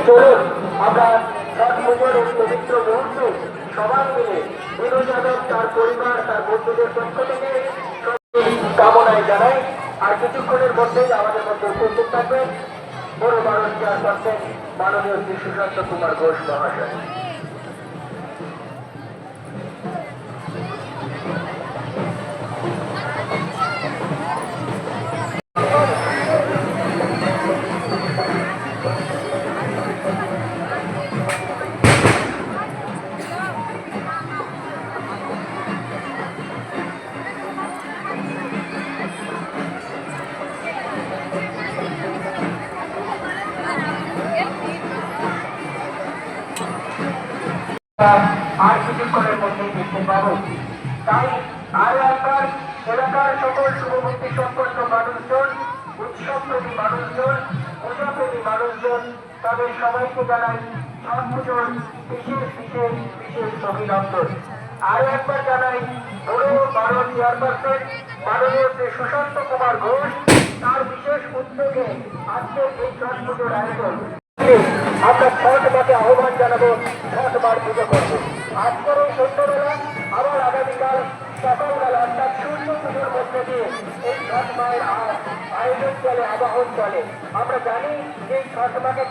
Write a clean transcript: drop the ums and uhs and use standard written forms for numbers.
চলুন আমরা ছট পুজোর এই পবিত্র মুহূর্তে সবাই মিলে বিনু যাদব তার পরিবার তার বন্ধুদের পক্ষ থেকে কামনায় জানাই। আর কিছুক্ষণের মধ্যেই আমাদের মধ্যে উপস্থিত থাকবেন বড় বারণ চেয়ারপারসন মাননীয় শ্রী সুশান্ত কুমার ঘোষ মহাশয়। আর কিছুক্ষণের মধ্যেই দেখতে পাবো, তাই আরো একবার এলাকার সকল শুভমুক্তি সম্পন্ন মানুষজন, উৎসবপ্রেমী মানুষজন, পূজাপ্রেমী মানুষজন, তাদের সবাইকে জানাই ছট পুজোর বিশেষ বিশেষ বিশেষ অভিনন্দন। আরো একবার জানাই বড় বারণ চেয়ারপারসন মাননীয় শ্রী সুশান্ত কুমার ঘোষ তার বিশেষ উদ্যোগে আজকের এই ছট পুজোর আয়োজন। আমরা ছট মাকে আহ্বান জানাবো, ছট বার পুজো করবো। আজকের এই সন্ধ্যাবেলা আবার আগামীকাল সকালবেলা অর্থাৎ সূর্য পুজোর মধ্যে দিয়ে এই ছট মায়ের আয়োজন চলে, আবাহন চলে। আমরা জানি যে ছট মাকে